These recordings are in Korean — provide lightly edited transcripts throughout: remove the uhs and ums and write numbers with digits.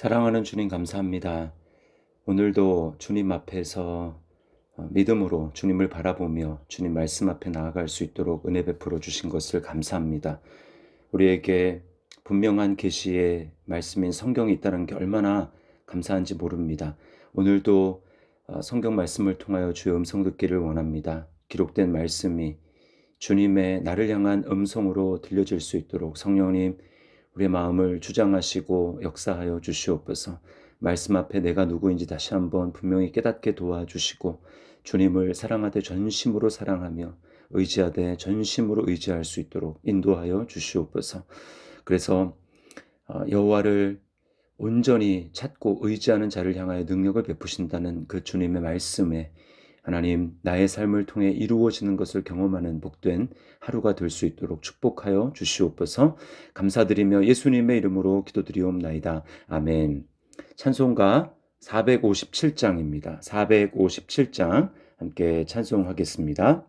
사랑하는 주님 감사합니다. 오늘도 주님 앞에서 믿음으로 주님을 바라보며 주님 말씀 앞에 나아갈 수 있도록 은혜 베풀어 주신 것을 감사합니다. 우리에게 분명한 계시의 말씀인 성경이 있다는 게 얼마나 감사한지 모릅니다. 오늘도 성경 말씀을 통하여 주의 음성 듣기를 원합니다. 기록된 말씀이 주님의 나를 향한 음성으로 들려질 수 있도록 성령님 우리의 마음을 주장하시고 역사하여 주시옵소서. 말씀 앞에 내가 누구인지 다시 한번 분명히 깨닫게 도와주시고 주님을 사랑하되 전심으로 사랑하며 의지하되 전심으로 의지할 수 있도록 인도하여 주시옵소서. 그래서 여호와를 온전히 찾고 의지하는 자를 향하여 능력을 베푸신다는 그 주님의 말씀에 하나님 나의 삶을 통해 이루어지는 것을 경험하는 복된 하루가 될 수 있도록 축복하여 주시옵소서. 감사드리며 예수님의 이름으로 기도드리옵나이다. 아멘. 찬송가 457장입니다. 457장 함께 찬송하겠습니다.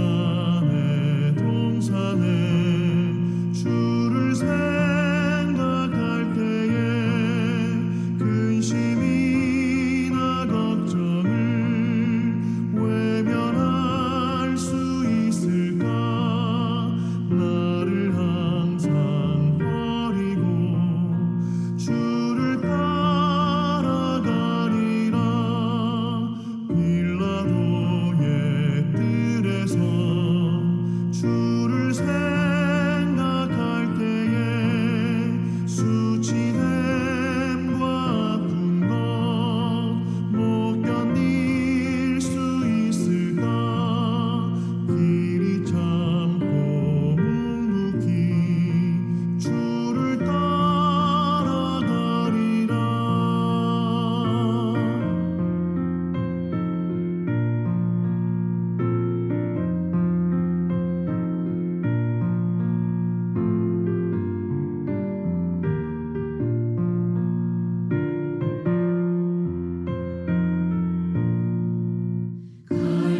겟세마네 동산에 주를 생각할 때에 근심이나 걱정을 외면할 수 있을까? 나를 항상 버리고 주를 따라가리라. 빌라도의 뜰에서 주를 생각할 때에 수치됨과 아픈 것 못 견딜 수 있을까? 길이 참고 묵묵히 주를 따라가리라.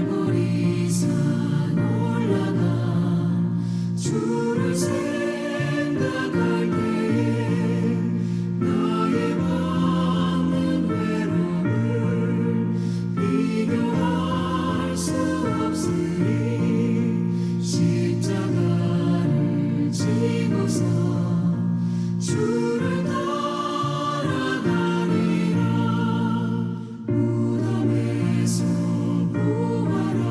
갈보리산 올라가 주를 생각할 때에 나의 받는 외로움을 비교할 수 없으니 십자가를 지고서 주를 따라가리라. 무덤에서 부활한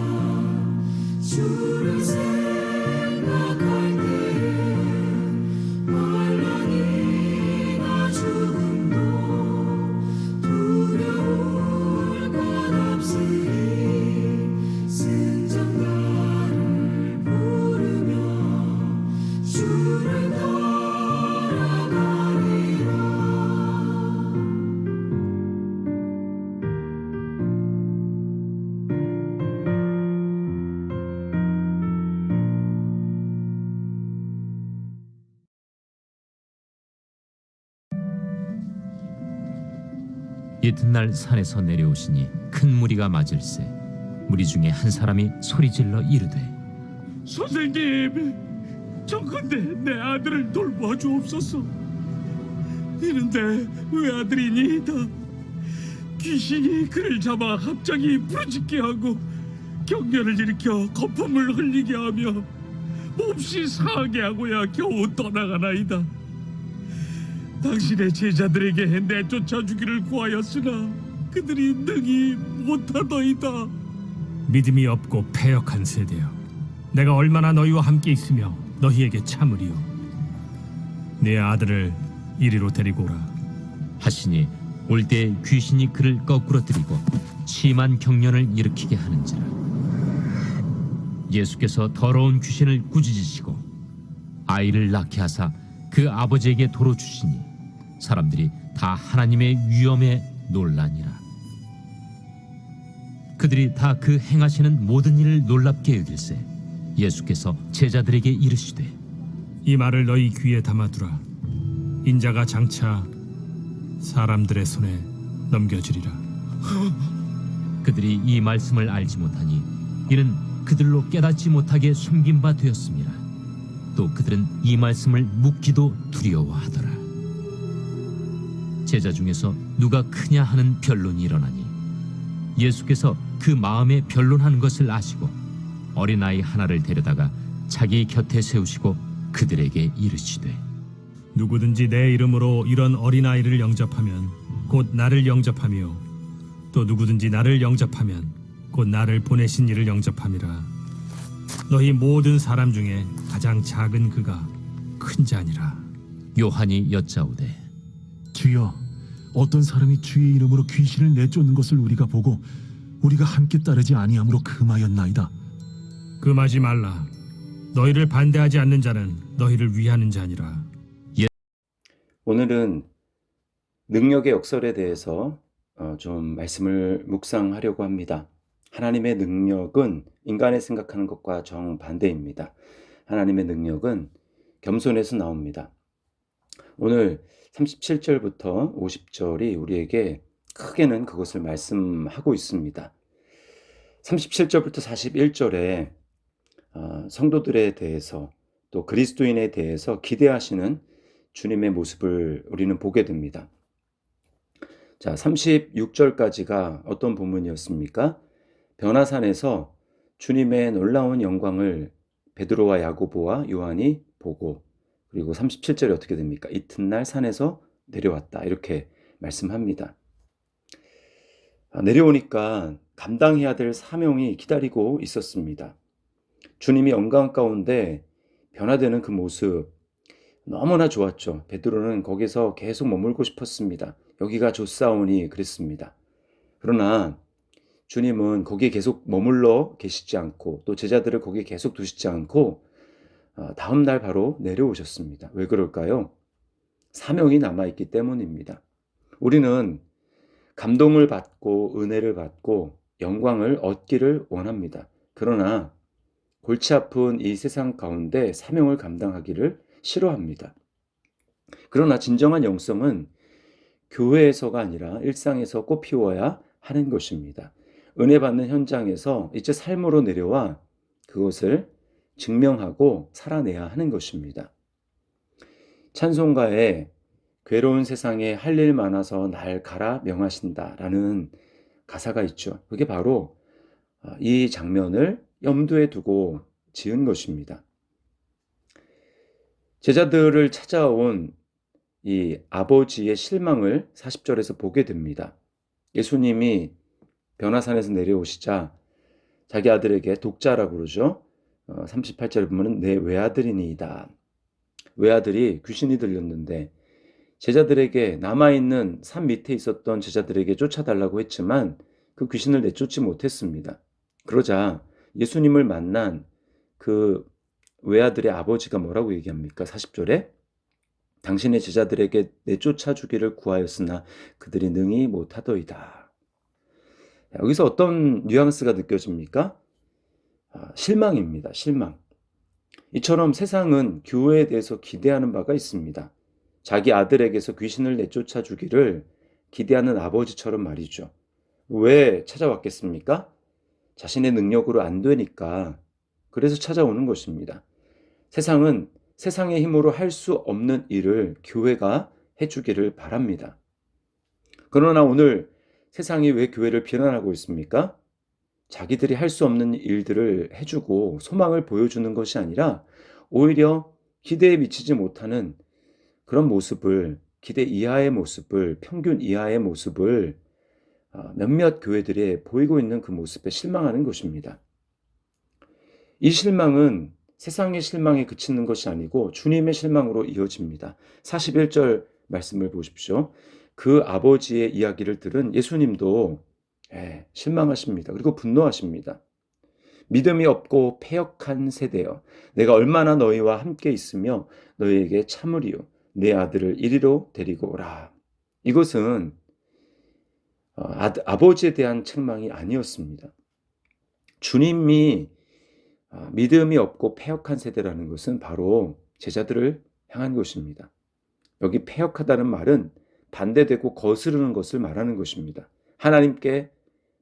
주를 생각할 때에 환난이나 죽음도 두려울 것 없으니 승전가를 부르며 주를 따라가리라. 이튿날 산에서 내려오시니 큰 무리가 맞을세. 무리 중에 한 사람이 소리질러 이르되 선생님, 정컨대 내 아들을 돌봐주옵소서. 이는데 외아들이니이다. 귀신이 그를 잡아 갑자기 부르짖게 하고 경련을 일으켜 거품을 흘리게 하며 몹시 상하게 하고야 겨우 떠나가나이다. 당신의 제자들에게 내쫓아 주기를 구하였으나 그들이 능히 못하더이다. 믿음이 없고 패역한 세대여, 내가 얼마나 너희와 함께 있으며 너희에게 참으리요. 내 아들을 이리로 데리고 오라. 하시니 올 때 귀신이 그를 거꾸러뜨리고 심한 경련을 일으키게 하는지라. 예수께서 더러운 귀신을 꾸짖으시고 아이를 낳게 하사 그 아버지에게 도로 주시니 사람들이 다 하나님의 위엄에 놀라니라. 그들이 다 그 행하시는 모든 일을 놀랍게 여길세 예수께서 제자들에게 이르시되 이 말을 너희 귀에 담아두라. 인자가 장차 사람들의 손에 넘겨주리라. 그들이 이 말씀을 알지 못하니 이는 그들로 깨닫지 못하게 숨긴 바 되었습니다. 또 그들은 이 말씀을 묻기도 두려워하더라. 제자 중에서 누가 크냐 하는 변론이 일어나니 예수께서 그 마음에 변론하는 것을 아시고 어린아이 하나를 데려다가 자기 곁에 세우시고 그들에게 이르시되 누구든지 내 이름으로 이런 어린아이를 영접하면 곧 나를 영접하며 또 누구든지 나를 영접하면 곧 나를 보내신 이를 영접함이라. 너희 모든 사람 중에 가장 작은 그가 큰 자니라. 요한이 여짜오되 주여, 어떤 사람이 주의 이름으로 귀신을 내쫓는 것을 우리가 보고 우리가 함께 따르지 아니함으로 금하였나이다. 금하지 말라. 너희를 반대하지 않는 자는 너희를 위하는 자니라. 오늘은 능력의 역설에 대해서 좀 말씀을 묵상하려고 합니다. 하나님의 능력은 인간의 생각하는 것과 정반대입니다. 하나님의 능력은 겸손에서 나옵니다. 오늘 37절부터 50절이 우리에게 크게는 그것을 말씀하고 있습니다. 37절부터 41절에 성도들에 대해서 또 그리스도인에 대해서 기대하시는 주님의 모습을 우리는 보게 됩니다. 자, 36절까지가 어떤 본문이었습니까? 변화산에서 주님의 놀라운 영광을 베드로와 야고보와 요한이 보고, 그리고 37절에 어떻게 됩니까? 이튿날 산에서 내려왔다, 이렇게 말씀합니다. 내려오니까 감당해야 될 사명이 기다리고 있었습니다. 주님이 영광 가운데 변화되는 그 모습 너무나 좋았죠. 베드로는 거기서 계속 머물고 싶었습니다. 여기가 좋사오니 그랬습니다. 그러나 주님은 거기에 계속 머물러 계시지 않고 또 제자들을 거기에 계속 두시지 않고 다음 날 바로 내려오셨습니다. 왜 그럴까요? 사명이 남아있기 때문입니다. 우리는 감동을 받고 은혜를 받고 영광을 얻기를 원합니다. 그러나 골치 아픈 이 세상 가운데 사명을 감당하기를 싫어합니다. 그러나 진정한 영성은 교회에서가 아니라 일상에서 꽃피워야 하는 것입니다. 은혜 받는 현장에서 이제 삶으로 내려와 그것을 증명하고 살아내야 하는 것입니다. 찬송가에 괴로운 세상에 할 일 많아서 날 가라 명하신다 라는 가사가 있죠. 그게 바로 이 장면을 염두에 두고 지은 것입니다. 제자들을 찾아온 이 아버지의 실망을 40절에서 보게 됩니다. 예수님이 변화산에서 내려오시자 자기 아들에게 독자라고 그러죠. 38절에 보면 내 외아들이니이다. 외아들이 귀신이 들렸는데 제자들에게 남아있는 산 밑에 있었던 제자들에게 쫓아달라고 했지만 그 귀신을 내쫓지 못했습니다. 그러자 예수님을 만난 그 외아들의 아버지가 뭐라고 얘기합니까? 40절에 당신의 제자들에게 내쫓아 주기를 구하였으나 그들이 능히 못하더이다. 여기서 어떤 뉘앙스가 느껴집니까? 실망입니다. 실망. 이처럼 세상은 교회에 대해서 기대하는 바가 있습니다. 자기 아들에게서 귀신을 내쫓아 주기를 기대하는 아버지처럼 말이죠. 왜 찾아왔겠습니까? 자신의 능력으로 안 되니까 그래서 찾아오는 것입니다. 세상은 세상의 힘으로 할 수 없는 일을 교회가 해주기를 바랍니다. 그러나 오늘 세상이 왜 교회를 비난하고 있습니까? 자기들이 할 수 없는 일들을 해주고 소망을 보여주는 것이 아니라 오히려 기대에 미치지 못하는 그런 모습을, 기대 이하의 모습을, 평균 이하의 모습을 몇몇 교회들이 보이고 있는 그 모습에 실망하는 것입니다. 이 실망은 세상의 실망에 그치는 것이 아니고 주님의 실망으로 이어집니다. 41절 말씀을 보십시오. 그 아버지의 이야기를 들은 예수님도 실망하십니다. 그리고 분노하십니다. 믿음이 없고 패역한 세대여, 내가 얼마나 너희와 함께 있으며 너희에게 참으리요, 내 아들을 이리로 데리고 오라. 이것은 아버지에 대한 책망이 아니었습니다. 주님이 믿음이 없고 패역한 세대라는 것은 바로 제자들을 향한 것입니다. 여기 패역하다는 말은 반대되고 거스르는 것을 말하는 것입니다. 하나님께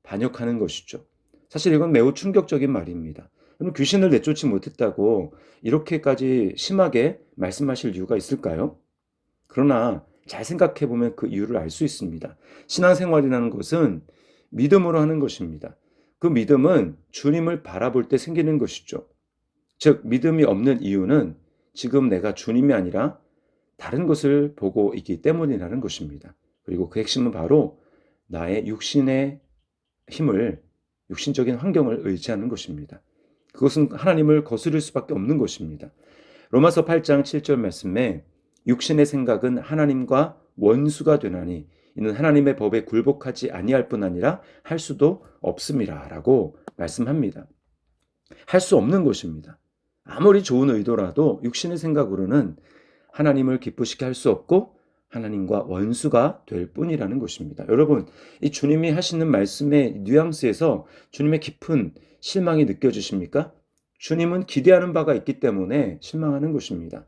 반역하는 것이죠. 사실 이건 매우 충격적인 말입니다. 그럼 귀신을 내쫓지 못했다고 이렇게까지 심하게 말씀하실 이유가 있을까요? 그러나 잘 생각해 보면 그 이유를 알 수 있습니다. 신앙생활이라는 것은 믿음으로 하는 것입니다. 그 믿음은 주님을 바라볼 때 생기는 것이죠. 즉, 믿음이 없는 이유는 지금 내가 주님이 아니라 다른 것을 보고 있기 때문이라는 것입니다. 그리고 그 핵심은 바로 나의 육신의 힘을, 육신적인 환경을 의지하는 것입니다. 그것은 하나님을 거스를 수밖에 없는 것입니다. 로마서 8장 7절 말씀에 육신의 생각은 하나님과 원수가 되나니 이는 하나님의 법에 굴복하지 아니할 뿐 아니라 할 수도 없음이라 라고 말씀합니다. 할 수 없는 것입니다. 아무리 좋은 의도라도 육신의 생각으로는 하나님을 기쁘시게 할 수 없고 하나님과 원수가 될 뿐이라는 것입니다. 여러분, 이 주님이 하시는 말씀의 뉘앙스에서 주님의 깊은 실망이 느껴지십니까? 주님은 기대하는 바가 있기 때문에 실망하는 것입니다.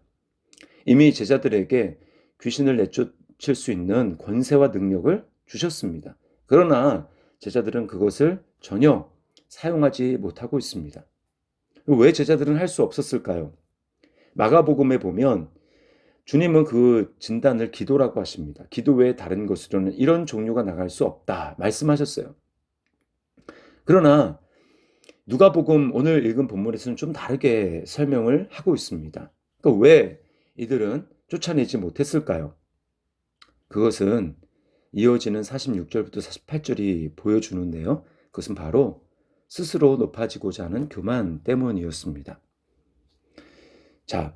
이미 제자들에게 귀신을 내쫓을 수 있는 권세와 능력을 주셨습니다. 그러나 제자들은 그것을 전혀 사용하지 못하고 있습니다. 왜 제자들은 할 수 없었을까요? 마가복음에 보면 주님은 그 진단을 기도라고 하십니다. 기도 외에 다른 것으로는 이런 종류가 나갈 수 없다 말씀하셨어요. 그러나 누가복음 오늘 읽은 본문에서는 좀 다르게 설명을 하고 있습니다. 그러니까 왜 이들은 쫓아내지 못했을까요? 그것은 이어지는 46절부터 48절이 보여주는데요. 그것은 바로 스스로 높아지고자 하는 교만 때문이었습니다. 자,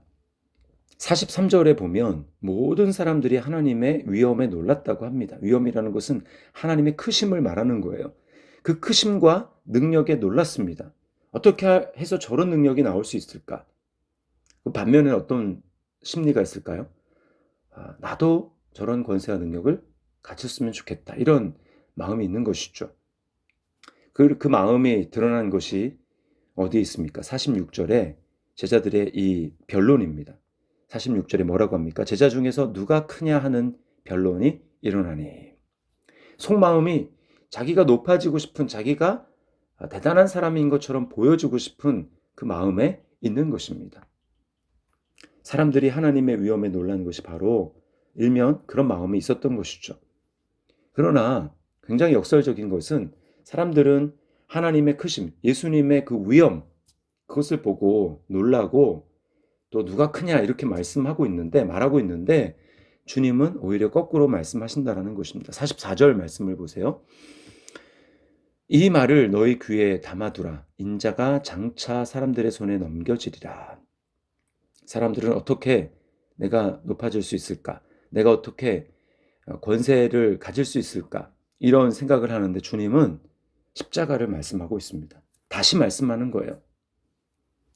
43절에 보면 모든 사람들이 하나님의 위엄에 놀랐다고 합니다. 위엄이라는 것은 하나님의 크심을 말하는 거예요. 그 크심과 능력에 놀랐습니다. 어떻게 해서 저런 능력이 나올 수 있을까? 반면에 어떤 심리가 있을까요? 나도 저런 권세와 능력을 가졌으면 좋겠다. 이런 마음이 있는 것이죠. 그 마음이 드러난 것이 어디에 있습니까? 46절에 제자들의 이 변론입니다. 46절에 뭐라고 합니까? 제자 중에서 누가 크냐 하는 변론이 일어나니. 속마음이 자기가 높아지고 싶은, 자기가 대단한 사람인 것처럼 보여주고 싶은 그 마음에 있는 것입니다. 사람들이 하나님의 위엄에 놀란 것이 바로 일면 그런 마음이 있었던 것이죠. 그러나 굉장히 역설적인 것은 사람들은 하나님의 크심, 예수님의 그 위엄, 그것을 보고 놀라고 또 누가 크냐 이렇게 말하고 있는데 주님은 오히려 거꾸로 말씀하신다라는 것입니다. 44절 말씀을 보세요. 이 말을 너희 귀에 담아두라. 인자가 장차 사람들의 손에 넘겨지리라. 사람들은 어떻게 내가 높아질 수 있을까? 내가 어떻게 권세를 가질 수 있을까? 이런 생각을 하는데 주님은 십자가를 말씀하고 있습니다. 다시 말씀하는 거예요.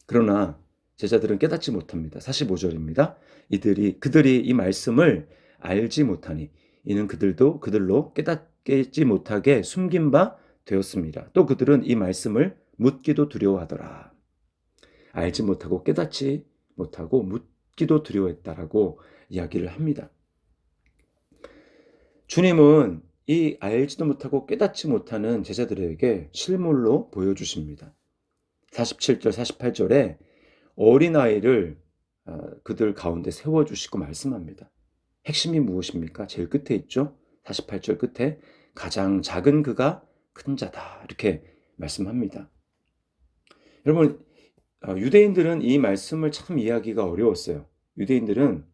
그러나 제자들은 깨닫지 못합니다. 45절입니다. 그들이 이 말씀을 알지 못하니 이는 그들로 깨닫지 못하게 숨긴 바 되었습니다. 또 그들은 이 말씀을 묻기도 두려워하더라. 알지 못하고 깨닫지 못하고 묻기도 두려워했다라고 이야기를 합니다. 주님은 이 알지도 못하고 깨닫지 못하는 제자들에게 실물로 보여주십니다. 47절, 48절에 어린아이를 그들 가운데 세워주시고 말씀합니다. 핵심이 무엇입니까? 제일 끝에 있죠. 48절 끝에 가장 작은 그가 큰 자다 이렇게 말씀합니다. 여러분, 유대인들은 이 말씀을 참 이해하기가 어려웠어요. 유대인들은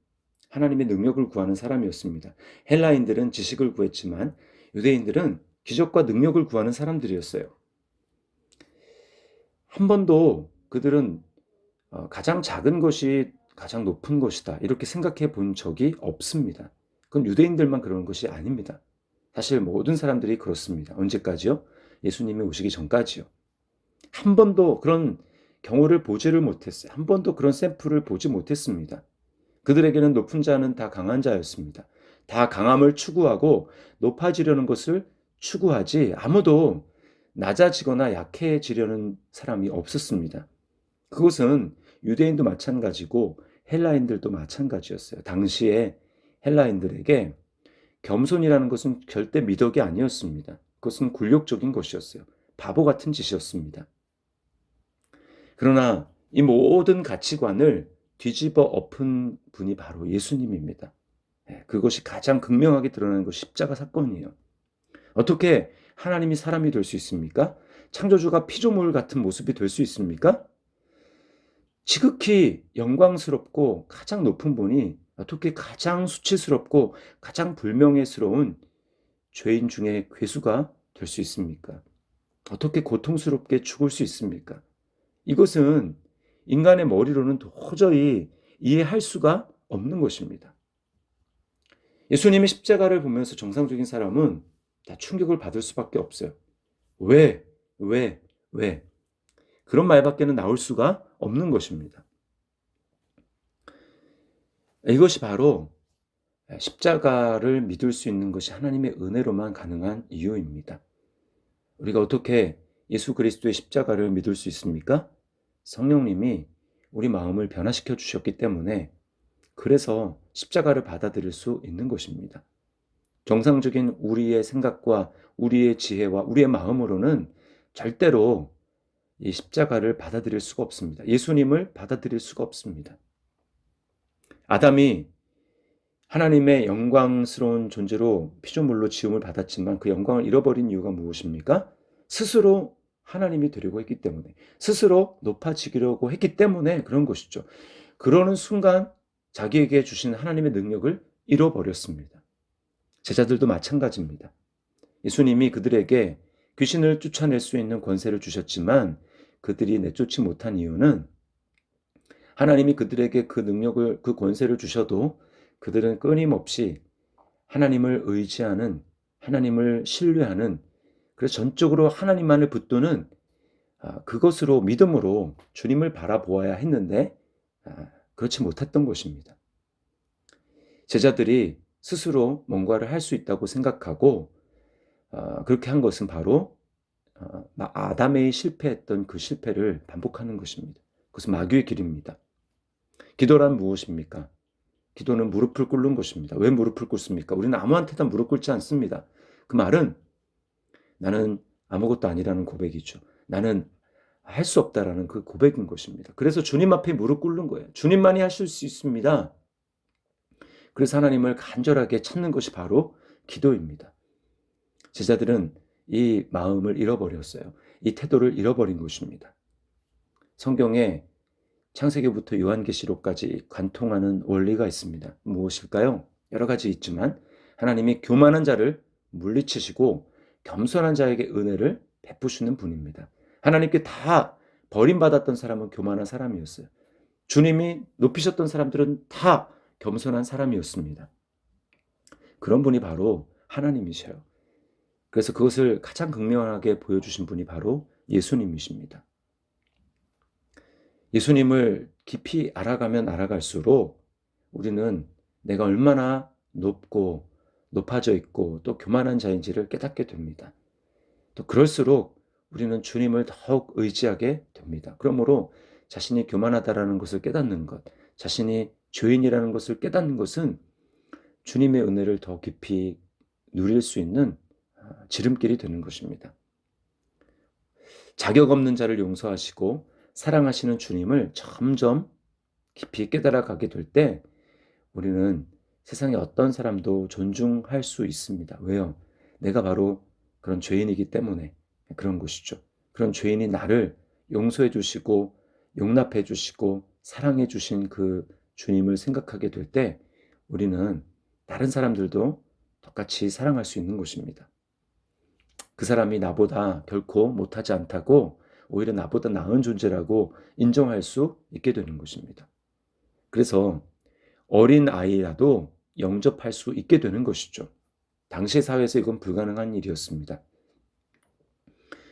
하나님의 능력을 구하는 사람이었습니다. 헬라인들은 지식을 구했지만 유대인들은 기적과 능력을 구하는 사람들이었어요. 한 번도 그들은 가장 작은 것이 가장 높은 것이다 이렇게 생각해 본 적이 없습니다. 그건 유대인들만 그런 것이 아닙니다. 사실 모든 사람들이 그렇습니다. 언제까지요? 예수님이 오시기 전까지요. 한 번도 그런 경우를 보지를 못했어요. 한 번도 그런 샘플을 보지 못했습니다. 그들에게는 높은 자는 다 강한 자였습니다. 다 강함을 추구하고 높아지려는 것을 추구하지 아무도 낮아지거나 약해지려는 사람이 없었습니다. 그것은 유대인도 마찬가지고 헬라인들도 마찬가지였어요. 당시에 헬라인들에게 겸손이라는 것은 절대 미덕이 아니었습니다. 그것은 굴욕적인 것이었어요. 바보 같은 짓이었습니다. 그러나 이 모든 가치관을 뒤집어 엎은 분이 바로 예수님입니다. 그것이 가장 극명하게 드러나는 것이 십자가 사건이에요. 어떻게 하나님이 사람이 될 수 있습니까? 창조주가 피조물 같은 모습이 될 수 있습니까? 지극히 영광스럽고 가장 높은 분이 어떻게 가장 수치스럽고 가장 불명예스러운 죄인 중에 괴수가 될 수 있습니까? 어떻게 고통스럽게 죽을 수 있습니까? 이것은 인간의 머리로는 도저히 이해할 수가 없는 것입니다. 예수님의 십자가를 보면서 정상적인 사람은 다 충격을 받을 수밖에 없어요. 왜? 그런 말밖에는 나올 수가 없는 것입니다. 이것이 바로 십자가를 믿을 수 있는 것이 하나님의 은혜로만 가능한 이유입니다. 우리가 어떻게 예수 그리스도의 십자가를 믿을 수 있습니까? 성령님이 우리 마음을 변화시켜 주셨기 때문에, 그래서 십자가를 받아들일 수 있는 것입니다. 정상적인 우리의 생각과 우리의 지혜와 우리의 마음으로는 절대로 이 십자가를 받아들일 수가 없습니다. 예수님을 받아들일 수가 없습니다. 아담이 하나님의 영광스러운 존재로 피조물로 지음을 받았지만 그 영광을 잃어버린 이유가 무엇입니까? 스스로 하나님이 되려고 했기 때문에, 스스로 높아지려고 했기 때문에 그런 것이죠. 그러는 순간 자기에게 주신 하나님의 능력을 잃어버렸습니다. 제자들도 마찬가지입니다. 예수님이 그들에게 귀신을 쫓아낼 수 있는 권세를 주셨지만 그들이 내쫓지 못한 이유는, 하나님이 그들에게 그 능력을, 그 권세를 주셔도 그들은 끊임없이 하나님을 의지하는, 하나님을 신뢰하는, 그래서 전적으로 하나님만을 붙드는 그것으로, 믿음으로 주님을 바라보아야 했는데 그렇지 못했던 것입니다. 제자들이 스스로 뭔가를 할 수 있다고 생각하고 그렇게 한 것은 바로 아담의 실패했던 그 실패를 반복하는 것입니다. 그것은 마귀의 길입니다. 기도란 무엇입니까? 기도는 무릎을 꿇는 것입니다. 왜 무릎을 꿇습니까? 우리는 아무한테나 무릎 꿇지 않습니다. 그 말은 나는 아무것도 아니라는 고백이죠. 나는 할 수 없다라는 그 고백인 것입니다. 그래서 주님 앞에 무릎 꿇는 거예요. 주님만이 하실 수 있습니다. 그래서 하나님을 간절하게 찾는 것이 바로 기도입니다. 제자들은 이 마음을 잃어버렸어요. 이 태도를 잃어버린 것입니다. 성경에 창세기부터 요한계시록까지 관통하는 원리가 있습니다. 무엇일까요? 여러 가지 있지만 하나님이 교만한 자를 물리치시고 겸손한 자에게 은혜를 베푸시는 분입니다. 하나님께 다 버림받았던 사람은 교만한 사람이었어요. 주님이 높이셨던 사람들은 다 겸손한 사람이었습니다. 그런 분이 바로 하나님이셔요. 그래서 그것을 가장 극명하게 보여주신 분이 바로 예수님이십니다. 예수님을 깊이 알아가면 알아갈수록 우리는 내가 얼마나 높고 높아져 있고 또 교만한 자인지를 깨닫게 됩니다. 또 그럴수록 우리는 주님을 더욱 의지하게 됩니다. 그러므로 자신이 교만하다라는 것을 깨닫는 것, 자신이 죄인이라는 것을 깨닫는 것은 주님의 은혜를 더 깊이 누릴 수 있는 지름길이 되는 것입니다. 자격 없는 자를 용서하시고 사랑하시는 주님을 점점 깊이 깨달아가게 될 때 우리는 세상의 어떤 사람도 존중할 수 있습니다. 왜요? 내가 바로 그런 죄인이기 때문에 그런 것이죠. 그런 죄인이 나를 용서해 주시고 용납해 주시고 사랑해 주신 그 주님을 생각하게 될 때 우리는 다른 사람들도 똑같이 사랑할 수 있는 것입니다. 그 사람이 나보다 결코 못하지 않다고 오히려 나보다 나은 존재라고 인정할 수 있게 되는 것입니다. 그래서 어린 아이라도 영접할 수 있게 되는 것이죠. 당시 사회에서 이건 불가능한 일이었습니다.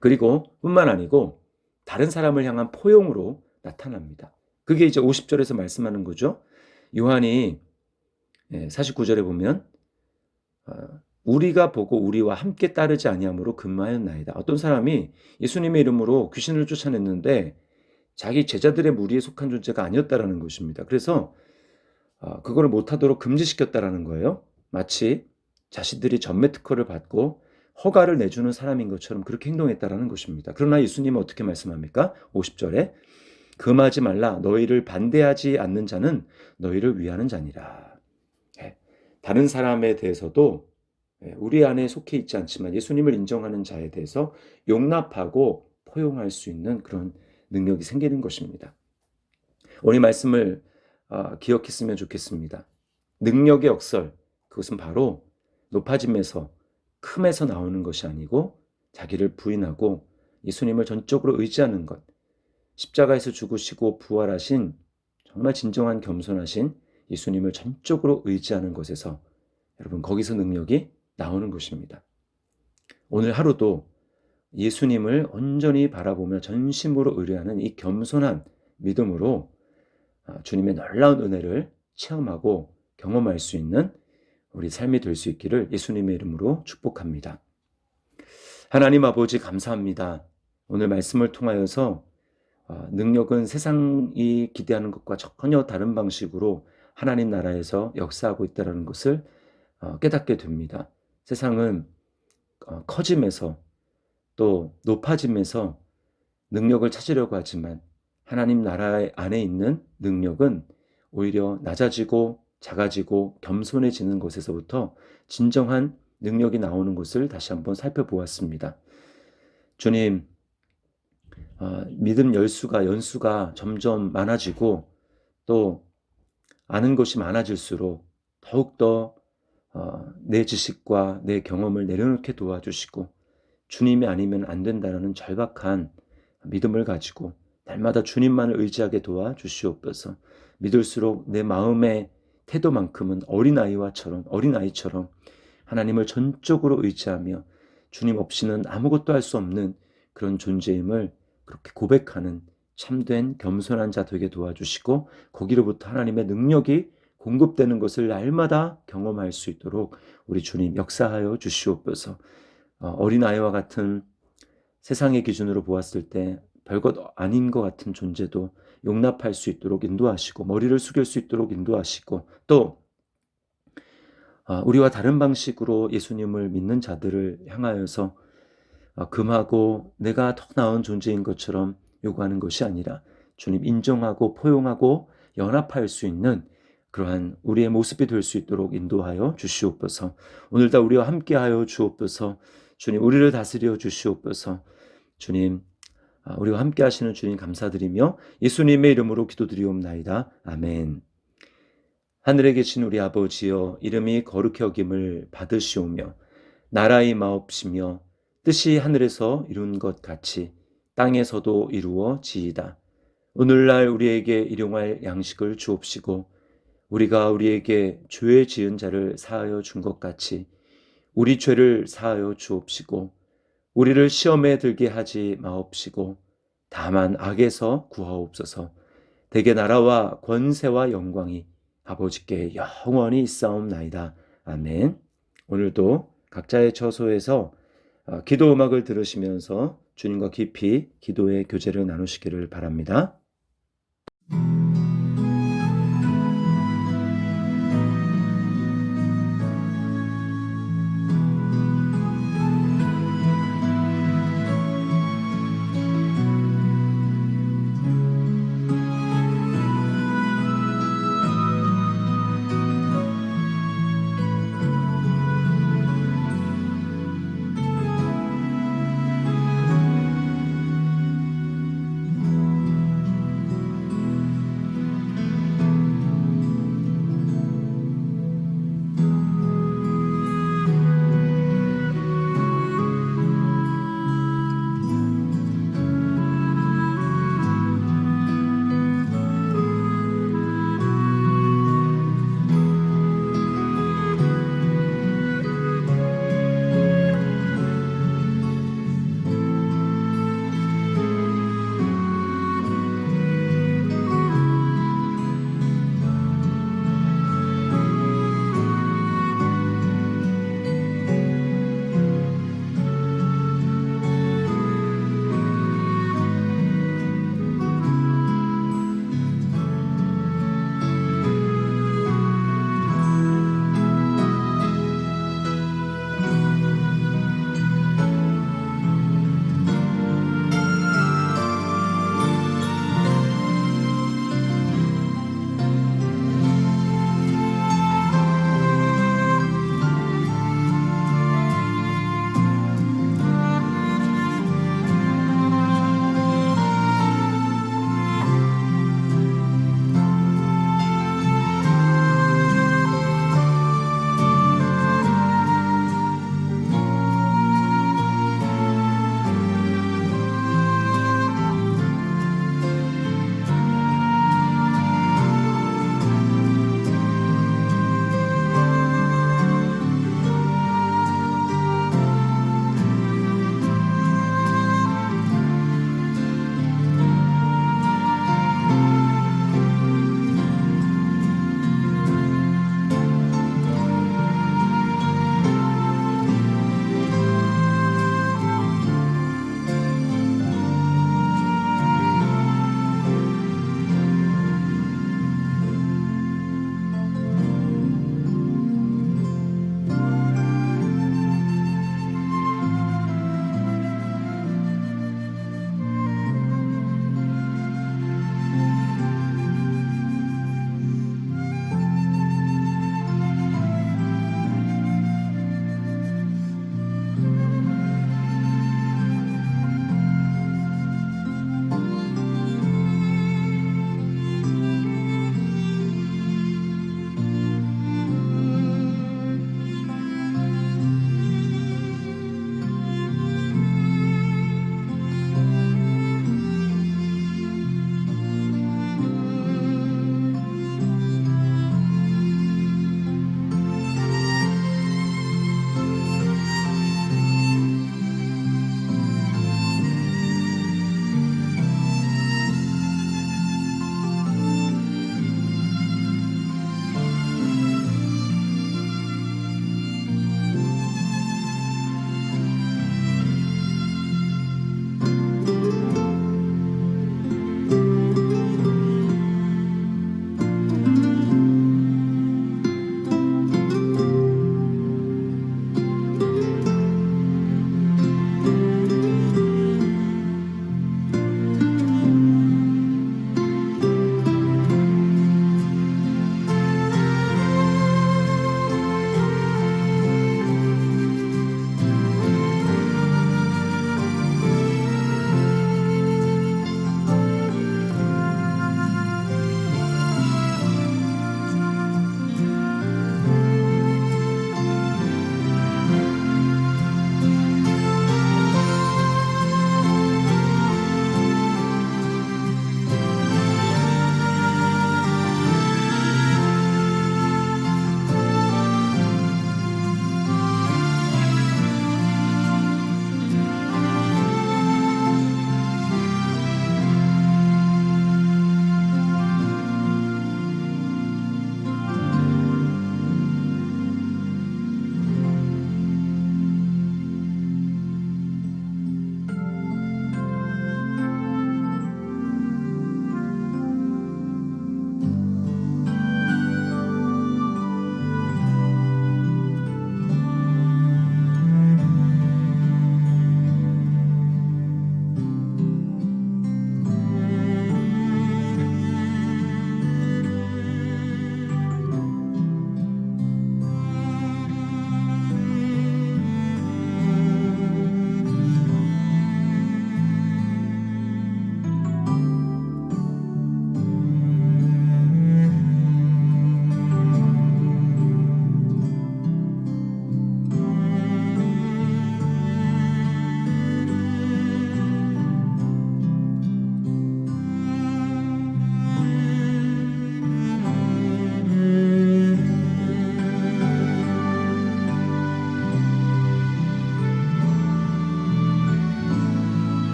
그리고 뿐만 아니고 다른 사람을 향한 포용으로 나타납니다. 그게 이제 50절에서 말씀하는 거죠. 요한이 49절에 보면 우리가 보고 우리와 함께 따르지 아니함으로 근마하였나이다. 어떤 사람이 예수님의 이름으로 귀신을 쫓아냈는데 자기 제자들의 무리에 속한 존재가 아니었다라는 것입니다. 그래서 그거를 못하도록 금지시켰다라는 거예요. 마치 자신들이 전매 특허를 받고 허가를 내주는 사람인 것처럼 그렇게 행동했다라는 것입니다. 그러나 예수님은 어떻게 말씀합니까? 50절에 금하지 말라. 너희를 반대하지 않는 자는 너희를 위하는 자니라. 다른 사람에 대해서도 우리 안에 속해 있지 않지만 예수님을 인정하는 자에 대해서 용납하고 포용할 수 있는 그런 능력이 생기는 것입니다. 오늘 말씀을 기억했으면 좋겠습니다. 능력의 역설, 그것은 바로 높아짐에서 큼에서 나오는 것이 아니고 자기를 부인하고 예수님을 전적으로 의지하는 것, 십자가에서 죽으시고 부활하신 정말 진정한 겸손하신 예수님을 전적으로 의지하는 것에서 여러분 거기서 능력이 나오는 것입니다. 오늘 하루도 예수님을 온전히 바라보며 전심으로 의뢰하는 이 겸손한 믿음으로 주님의 놀라운 은혜를 체험하고 경험할 수 있는 우리 삶이 될 수 있기를 예수님의 이름으로 축복합니다. 하나님 아버지 감사합니다. 오늘 말씀을 통하여서 능력은 세상이 기대하는 것과 전혀 다른 방식으로 하나님 나라에서 역사하고 있다는 것을 깨닫게 됩니다. 세상은 커짐에서 또 높아짐에서 능력을 찾으려고 하지만 하나님 나라 안에 있는 능력은 오히려 낮아지고 작아지고 겸손해지는 것에서부터 진정한 능력이 나오는 것을 다시 한번 살펴보았습니다. 주님, 믿음 연수가 점점 많아지고 또 아는 것이 많아질수록 더욱더 내 지식과 내 경험을 내려놓게 도와주시고 주님이 아니면 안 된다는 절박한 믿음을 가지고 날마다 주님만을 의지하게 도와주시옵소서. 믿을수록 내 마음의 태도만큼은 어린아이처럼 하나님을 전적으로 의지하며 주님 없이는 아무것도 할 수 없는 그런 존재임을 그렇게 고백하는 참된 겸손한 자 되게 도와주시고 거기로부터 하나님의 능력이 공급되는 것을 날마다 경험할 수 있도록 우리 주님 역사하여 주시옵소서. 어린아이와 같은 세상의 기준으로 보았을 때 별것 아닌 것 같은 존재도 용납할 수 있도록 인도하시고 머리를 숙일 수 있도록 인도하시고 또 우리와 다른 방식으로 예수님을 믿는 자들을 향하여서 금하고 내가 더 나은 존재인 것처럼 요구하는 것이 아니라 주님 인정하고 포용하고 연합할 수 있는 그러한 우리의 모습이 될 수 있도록 인도하여 주시옵소서. 오늘도 우리와 함께하여 주옵소서. 주님 우리를 다스려 주시옵소서. 주님 우리와 함께 하시는 주님 감사드리며 예수님의 이름으로 기도드리옵나이다. 아멘. 하늘에 계신 우리 아버지여 이름이 거룩히 여김을 받으시오며 나라의 마옵시며 뜻이 하늘에서 이룬 것 같이 땅에서도 이루어지이다. 오늘날 우리에게 일용할 양식을 주옵시고 우리가 우리에게 죄 지은 자를 사하여 준 것 같이 우리 죄를 사하여 주옵시고 우리를 시험에 들게 하지 마옵시고 다만 악에서 구하옵소서. 대개 나라와 권세와 영광이 아버지께 영원히 있사옵나이다. 아멘. 오늘도 각자의 처소에서 기도 음악을 들으시면서 주님과 깊이 기도의 교제를 나누시기를 바랍니다.